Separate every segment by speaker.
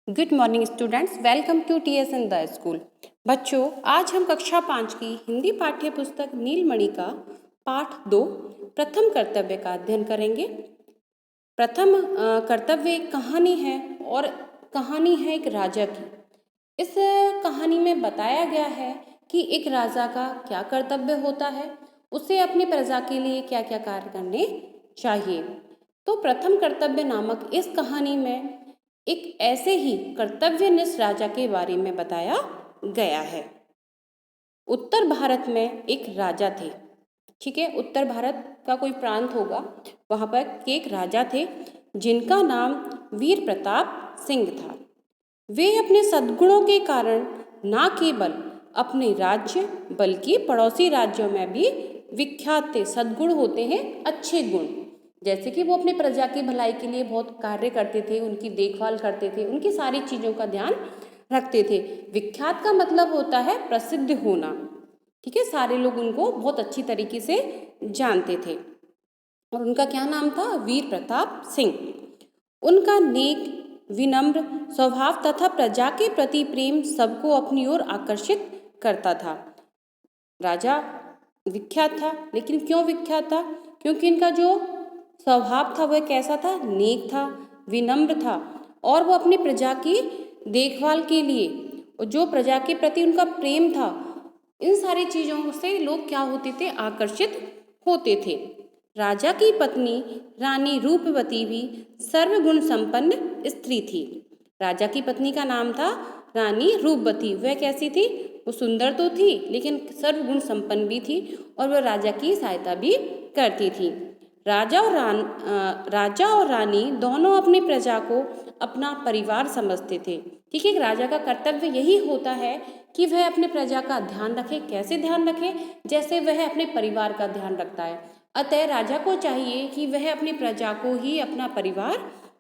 Speaker 1: Good morning students, welcome to TS in the school. बच्चों, आज हम कक्षा 5 की हिंदी पाठ्य पुस्तक नीलमणि का पाठ 2 प्रथम कर्तव्य का अध्ययन करेंगे। प्रथम कर्तव्य एक कहानी है और कहानी है एक राजा की। इस कहानी में बताया गया है कि एक राजा का क्या कर्तव्य होता है, उसे अपनी प्रजा के लिए क्या क्या कार्य करने चाहिए। तो प्रथम कर्तव्य नामक इस कहानी में एक ऐसे ही कर्तव्यनिष्ठ राजा के बारे में बताया गया है। उत्तर भारत में एक राजा थे। ठीक है, उत्तर भारत का कोई प्रांत होगा, वहाँ पर एक राजा थे जिनका नाम वीर प्रताप सिंह था। वे अपने सद्गुणों के कारण न केवल अपने राज्य बल्कि पड़ोसी राज्यों में भी विख्यात थे। सद्गुण होते हैं अच्छे गुण, जैसे कि वो अपने प्रजा की भलाई के लिए बहुत कार्य करते थे, उनकी देखभाल करते थे, उनकी सारी चीज़ों का ध्यान रखते थे। विख्यात का मतलब होता है प्रसिद्ध होना। ठीक है, सारे लोग उनको बहुत अच्छी तरीके से जानते थे। और उनका क्या नाम था? वीर प्रताप सिंह। उनका नेक विनम्र स्वभाव तथा प्रजा के प्रति प्रेम सबको अपनी ओर आकर्षित करता था। राजा विख्यात था, लेकिन क्यों विख्यात था? क्योंकि इनका जो स्वभाव था वह कैसा था? नेक था, विनम्र था, और वो अपनी प्रजा की देखभाल के लिए और जो प्रजा के प्रति उनका प्रेम था, इन सारी चीज़ों से लोग क्या होते थे? आकर्षित होते थे। राजा की पत्नी रानी रूपवती भी सर्वगुण संपन्न स्त्री थी। राजा की पत्नी का नाम था रानी रूपवती। वह कैसी थी? वो सुंदर तो थी, लेकिन सर्वगुण संपन्न भी थी, और वह राजा की सहायता भी करती थी। राजा और रानी दोनों अपनी प्रजा को अपना परिवार समझते थे। ठीक है, राजा का कर्तव्य यही होता है कि वह अपने प्रजा का ध्यान रखे। कैसे ध्यान रखे? जैसे वह अपने परिवार का ध्यान रखता है। अतः राजा को चाहिए कि वह अपनी प्रजा को ही अपना परिवार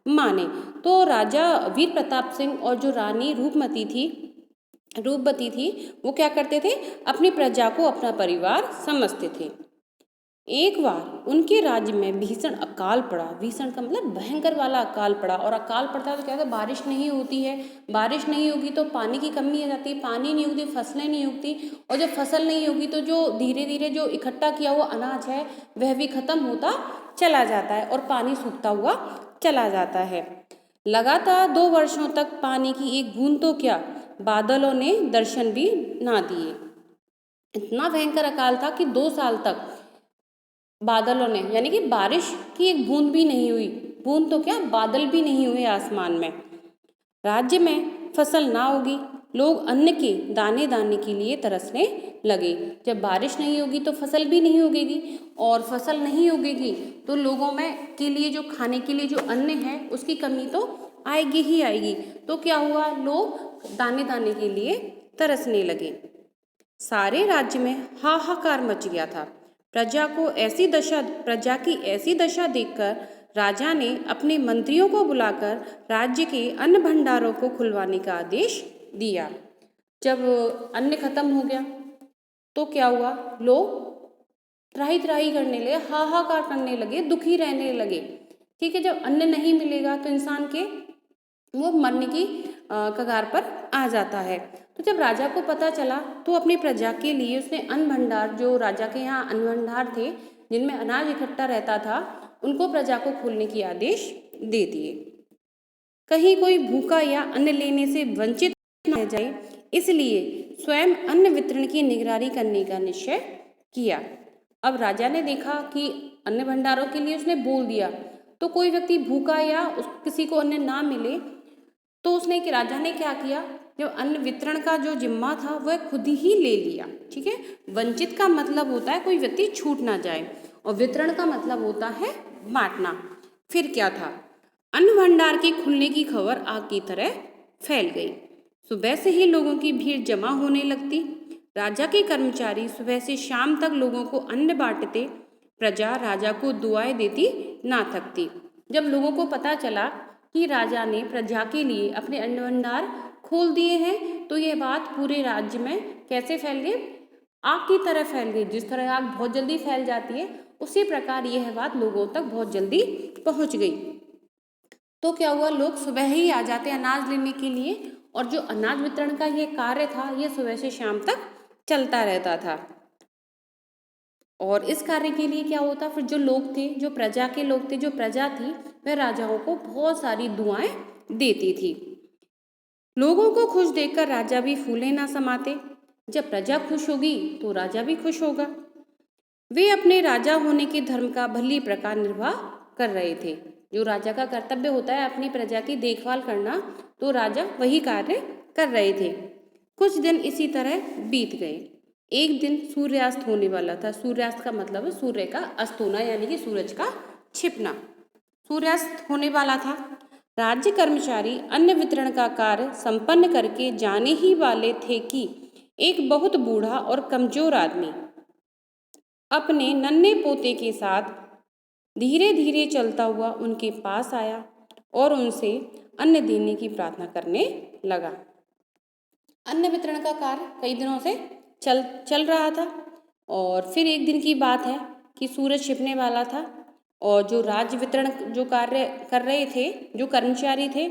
Speaker 1: माने। तो राजा वीर प्रताप सिंह और जो रानी रूपवती थी, वो क्या करते थे? अपनी प्रजा को अपना परिवार समझते थे। एक बार उनके राज्य में भीषण अकाल पड़ा। भीषण का मतलब भयंकर वाला अकाल पड़ा। और अकाल पड़ता है तो क्या होता है? बारिश नहीं होती है। बारिश नहीं होगी तो पानी की कमी आ जाती है। पानी नहीं होती, फसलें नहीं उगती, और जब फसल नहीं होगी तो जो धीरे धीरे जो इकट्ठा किया हुआ अनाज है वह भी खत्म होता चला जाता है और पानी सूखता हुआ चला जाता है। लगातार 2 वर्षों तक पानी की एक बूंद तो क्या, बादलों ने दर्शन भी ना दिए। इतना भयंकर अकाल था कि 2 साल तक बादलों ने, यानी कि बारिश की एक बूंद भी नहीं हुई। बूंद तो क्या, बादल भी नहीं हुए आसमान में। राज्य में फसल ना होगी, लोग अन्न के दाने दाने के लिए तरसने लगे। जब बारिश नहीं होगी तो फसल भी नहीं उगेगी, और फसल नहीं उगेगी तो लोगों में के लिए जो खाने के लिए जो अन्न है उसकी कमी तो आएगी ही आएगी। तो क्या हुआ? लोग दाने दाने के लिए तरसने लगे। सारे राज्य में हाहाकार मच गया था। प्रजा की ऐसी दशा देखकर राजा ने अपने मंत्रियों को बुलाकर राज्य के अन्न भंडारों को खुलवाने का आदेश दिया। जब अन्न खत्म हो गया तो क्या हुआ? लोग त्राही त्राही करने लगे, हाहाकार करने लगे, दुखी रहने लगे। ठीक है, जब अन्न नहीं मिलेगा तो इंसान के वो मरने की कगार पर आ जाता है। तो जब राजा को पता चला तो अपनी प्रजा के लिए उसने अन्न भंडार, जो राजा के यहाँ अन्न भंडार थे जिनमें अनाज इकट्ठा रहता था, उनको प्रजा को खोलने की आदेश दे दिए। कहीं कोई भूखा या अन्न लेने से वंचित न रह जाए, इसलिए स्वयं अन्न वितरण की निगरानी करने का निश्चय किया। अब राजा ने देखा कि अन्न भंडारों के लिए उसने बोल दिया, तो कोई व्यक्ति भूखा या किसी को अन्न ना मिले, तो उसने कि राजा ने क्या किया? जो अन्न वितरण का जो जिम्मा था वह खुद ही ले लिया। ठीक है, वंचित का मतलब होता है कोई व्यक्ति छूट ना जाए, और वितरण का मतलब होता है बांटना। फिर क्या था? अन्न भंडार के खुलने की खबर आग की तरह फैल गई। सुबह से ही लोगों की भीड़ जमा होने लगती। राजा के कर्मचारी सुबह से शाम तक लोगों को अन्न बांटते। प्रजा राजा को दुआएं देती ना थकती। जब लोगों को पता चला कि राजा ने प्रजा के लिए अपने अन्न भंडार खोल दिए हैं, तो यह बात पूरे राज्य में कैसे फैल गई? आग की तरह फैल गई। जिस तरह आग बहुत जल्दी फैल जाती है, उसी प्रकार यह बात लोगों तक बहुत जल्दी पहुंच गई। तो क्या हुआ, लोग सुबह ही आ जाते अनाज लेने के लिए, और जो अनाज वितरण का ये कार्य था ये सुबह से शाम तक चलता रहता था। और इस कार्य के लिए क्या होता, फिर जो लोग थे, जो प्रजा के लोग थे, जो प्रजा थी, वह राजाओं को बहुत सारी दुआएं देती थी। लोगों को खुश देखकर राजा भी फूले ना समाते। जब प्रजा खुश होगी तो राजा भी खुश होगा। वे अपने राजा होने के धर्म का भली प्रकार निर्वाह कर रहे थे। जो राजा का कर्तव्य होता है अपनी प्रजा की देखभाल करना, तो राजा वही कार्य कर रहे थे। कुछ दिन इसी तरह बीत गए। एक दिन सूर्यास्त होने वाला था। सूर्यास्त का मतलब है सूर्य का अस्त होना, यानी कि सूरज का छिपना। सूर्यास्त होने वाला था। राज्य कर्मचारी अन्न वितरण का कार्य संपन्न करके जाने ही वाले थे कि एक बहुत बूढ़ा और कमजोर आदमी अपने नन्हे पोते के साथ धीरे धीरे चलता हुआ उनके पास आया और उनसे अन्न देने की प्रार्थना करने लगा। अन्न वितरण का कार्य कई दिनों से चल रहा था, और फिर एक दिन की बात है कि सूरज छिपने वाला था, और जो राज्य वितरण जो कार्य कर रहे थे, जो कर्मचारी थे,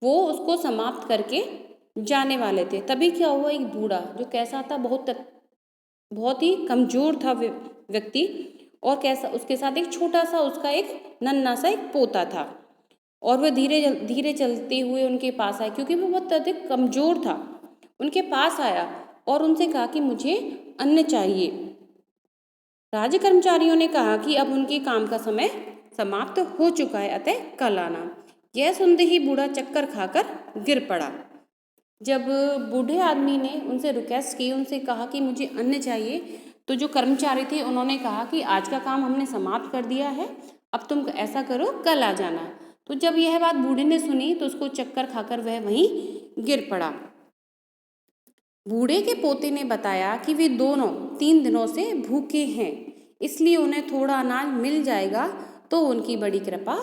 Speaker 1: वो उसको समाप्त करके जाने वाले थे। तभी क्या हुआ, एक बूढ़ा जो कैसा था, बहुत ही कमजोर था व्यक्ति, और कैसा, उसके साथ एक छोटा सा उसका एक नन्हा सा एक पोता था, और वह धीरे धीरे चलते हुए उनके पास आया, क्योंकि वो बहुत अधिक कमजोर था। उनके पास आया और उनसे कहा कि मुझे अन्न चाहिए। राज्य कर्मचारियों ने कहा कि अब उनके काम का समय समाप्त हो चुका है, अतः कल आना। यह सुनते ही बूढ़ा चक्कर खाकर गिर पड़ा। जब बूढ़े आदमी ने उनसे रिक्वेस्ट की, उनसे कहा कि मुझे अन्न चाहिए, तो जो कर्मचारी थे उन्होंने कहा कि आज का काम हमने समाप्त कर दिया है, अब तुम ऐसा करो कल आ जाना। तो जब यह बात बूढ़े ने सुनी तो उसको चक्कर खाकर वह वहीं गिर पड़ा। बूढ़े के पोते ने बताया कि वे दोनों 3 दिनों से भूखे हैं, इसलिए उन्हें थोड़ा अनाज मिल जाएगा तो उनकी बड़ी कृपा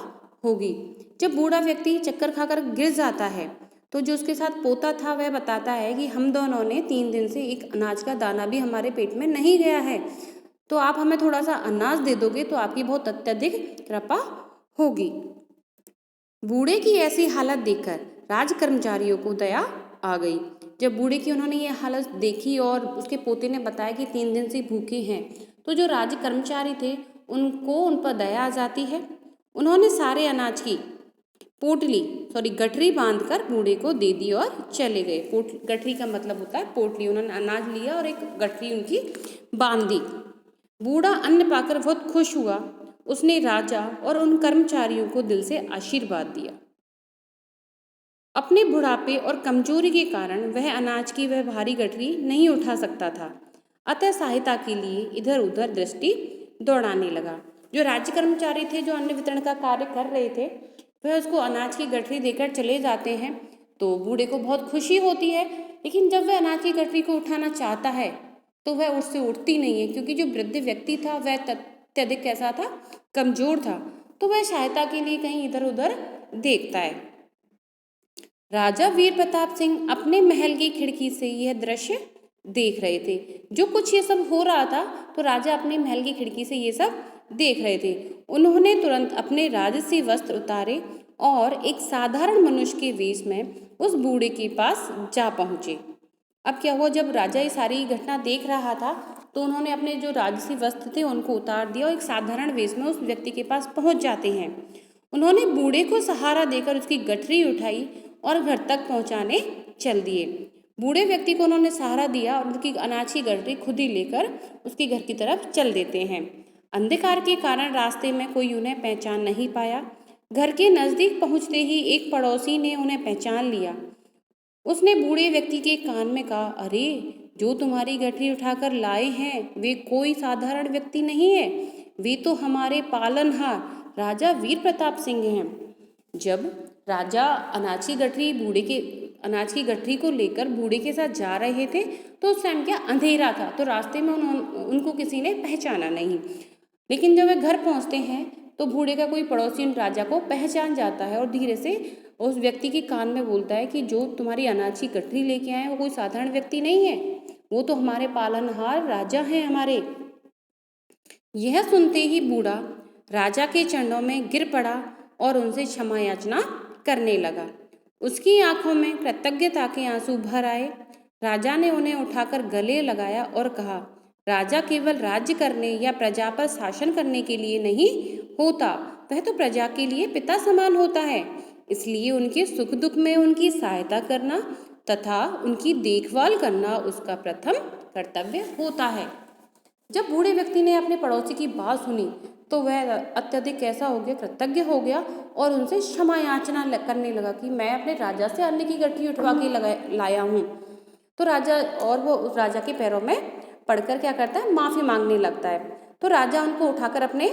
Speaker 1: होगी। जब बूढ़ा व्यक्ति चक्कर खाकर गिर जाता है तो जो उसके साथ पोता था वह बताता है कि हम दोनों ने 3 दिन से एक अनाज का दाना भी हमारे पेट में नहीं गया है, तो आप हमें थोड़ा सा अनाज दे दोगे तो आपकी बहुत अत्यधिक कृपा होगी। बूढ़े की ऐसी हालत देखकर राज कर्मचारियों को दया आ गई। जब बूढ़े की उन्होंने ये हालत देखी और उसके पोते ने बताया कि 3 दिन से भूखे हैं, तो जो राज्य कर्मचारी थे उनको उन पर दया आ जाती है। उन्होंने सारे अनाज की गठरी बांधकर बूढ़े को दे दी और चले गए। गठरी का मतलब होता है पोटली। उन्होंने अनाज लिया और एक गठरी उनकी बांध दी। बूढ़ा अन्न पाकर बहुत खुश हुआ। उसने राजा और उन कर्मचारियों को दिल से आशीर्वाद दिया। अपने बुढ़ापे और कमजोरी के कारण वह अनाज की वह भारी गठरी नहीं उठा सकता था, अतः सहायता के लिए इधर उधर दृष्टि दौड़ाने लगा। जो राज्य कर्मचारी थे, जो अन्न वितरण का कार्य कर रहे थे, वह उसको अनाज की गठरी देकर चले जाते हैं, तो बूढ़े को बहुत खुशी होती है। लेकिन जब वह अनाज की गठरी को उठाना चाहता है तो वह उससे उठती नहीं है, क्योंकि जो वृद्ध व्यक्ति था वह अत्यधिक कैसा था, कमजोर था। तो वह सहायता के लिए कहीं इधर उधर देखता है। राजा वीर प्रताप सिंह अपने महल की खिड़की से यह दृश्य देख रहे थे। जो कुछ ये सब हो रहा था, तो राजा अपने महल की खिड़की से ये सब देख रहे थे। उन्होंने तुरंत अपने राजसी वस्त्र उतारे और एक साधारण मनुष्य के वेश में उस बूढ़े के पास जा पहुँचे। अब क्या हुआ, जब राजा ये सारी घटना देख रहा था तो उन्होंने अपने जो राजसी वस्त्र थे उनको उतार दिया और एक साधारण वेश में उस व्यक्ति के पास पहुंच जाते हैं। उन्होंने बूढ़े को सहारा देकर उसकी गठरी उठाई और घर तक पहुंचाने चल दिए। बूढ़े व्यक्ति को उन्होंने सहारा दिया और उनकी अनाज की गठरी खुद ही लेकर उसके घर की तरफ चल देते हैं। अंधकार के कारण रास्ते में कोई उन्हें पहचान नहीं पाया। घर के नजदीक पहुंचते ही एक पड़ोसी ने उन्हें पहचान लिया। उसने बूढ़े व्यक्ति के कान में कहा, अरे, जो तुम्हारी गठरी उठाकर लाए हैं वे कोई साधारण व्यक्ति नहीं है, वे तो हमारे पालनहार राजा वीर प्रताप सिंह हैं। जब राजा अनाज की गठरी को लेकर बूढ़े के साथ जा रहे थे तो उस टाइम क्या अंधेरा था, तो रास्ते में उनको किसी ने पहचाना नहीं। लेकिन जब वे घर पहुंचते हैं तो बूढ़े का कोई पड़ोसी उन राजा को पहचान जाता है और धीरे से उस व्यक्ति के कान में बोलता है कि जो तुम्हारी अनाज की गठरी लेके आए हैं वो कोई साधारण व्यक्ति नहीं है, वो तो हमारे पालनहार राजा हैं हमारे। यह सुनते ही बूढ़ा राजा के चरणों में गिर पड़ा और उनसे क्षमा याचना करने लगा। उसकी आंखों में कृतज्ञता के आंसू भर आए। राजा ने उन्हें उठाकर गले लगाया और कहा, राजा केवल राज्य करने या प्रजा पर शासन करने के लिए नहीं होता, वह तो प्रजा के लिए पिता समान होता है। इसलिए उनके सुख दुख में उनकी सहायता करना तथा उनकी देखभाल करना उसका प्रथम कर्तव्य होता है। जब बूढ़े व्यक्ति ने अपने पड़ोसी की बात सुनी तो वह अत्यधिक कैसा हो गया, कृतज्ञ हो गया और उनसे क्षमा याचना करने लगा कि मैं अपने राजा से अन्न की गठरी उठवा के लाया हूँ। तो राजा और वो उस राजा के पैरों में पड़कर क्या करता है, माफ़ी मांगने लगता है। तो राजा उनको उठाकर अपने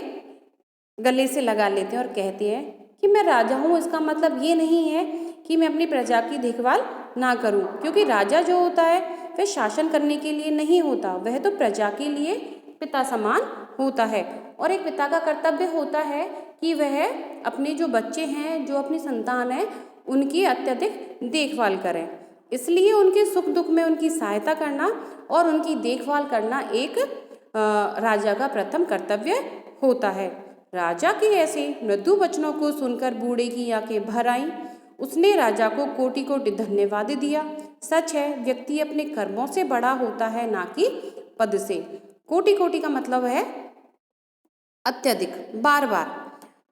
Speaker 1: गले से लगा लेते हैं और कहते हैं कि मैं राजा हूँ, इसका मतलब ये नहीं है कि मैं अपनी प्रजा की देखभाल ना करूँ, क्योंकि राजा जो होता है वह शासन करने के लिए नहीं होता, वह तो प्रजा के लिए पिता समान होता है। और एक पिता का कर्तव्य होता है कि वह अपने जो बच्चे हैं, जो अपनी संतान है, उनकी अत्यधिक देखभाल करें। इसलिए उनके सुख दुख में उनकी सहायता करना और उनकी देखभाल करना एक राजा का प्रथम कर्तव्य होता है। राजा के ऐसे मृदु वचनों को सुनकर बूढ़े की आंखें भर आईं। उसने राजा को कोटि कोटि धन्यवाद दिया। सच है, व्यक्ति अपने कर्मों से बड़ा होता है, ना कि पद से। कोटि कोटि का मतलब है अत्यधिक, बार बार।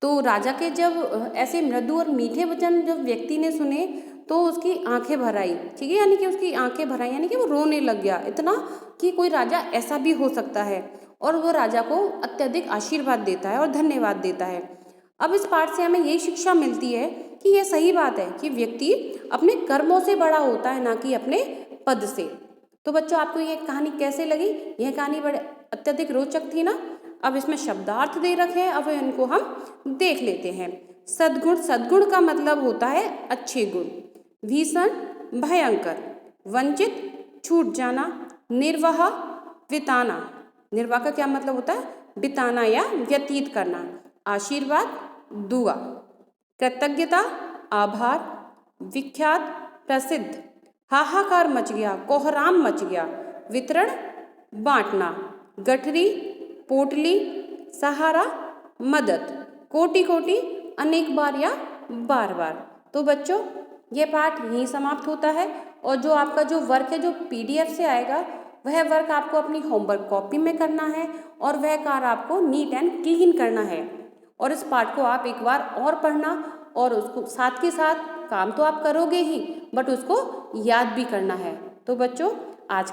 Speaker 1: तो राजा के जब ऐसे मृदु और मीठे वचन जब व्यक्ति ने सुने तो उसकी आंखें भर आई, ठीक है, यानी कि उसकी आंखें भर आई, यानी कि वो रोने लग गया, इतना कि कोई राजा ऐसा भी हो सकता है। और वो राजा को अत्यधिक आशीर्वाद देता है और धन्यवाद देता है। अब इस पाठ से हमें यही शिक्षा मिलती है कि यह सही बात है कि व्यक्ति अपने कर्मों से बड़ा होता है, ना कि अपने पद से। तो बच्चों, आपको ये कहानी कैसे लगी? यह कहानी बड़े अत्यधिक रोचक थी ना। अब इसमें शब्दार्थ दे रखे हैं, अब इनको हम देख लेते हैं। सद्गुण, सद्गुण का मतलब होता है अच्छे गुण। भीषण, भयंकर। वंचित, छूट जाना। निर्वाह, बिताना। निर्वाह का क्या मतलब होता है? बिताना या व्यतीत करना। आशीर्वाद, दुआ। कृतज्ञता, आभार। विख्यात, प्रसिद्ध। हाहाकार मच गया, कोहराम मच गया। वितरण, बांटना। गठरी, पोटली। सहारा, मदद। कोटि कोटि, अनेक बार या बार बार। तो बच्चों, ये पाठ यहीं समाप्त होता है। और जो आपका जो वर्क है, जो PDF से आएगा, वह वर्क आपको अपनी होमवर्क कॉपी में करना है और वह कार्य आपको नीट एंड क्लीन करना है। और इस पाठ को आप एक बार और पढ़ना और उसको साथ के साथ काम तो आप करोगे ही, बट उसको याद भी करना है। तो बच्चों, आज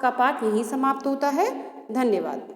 Speaker 1: का पाठ यहीं समाप्त होता है। धन्यवाद।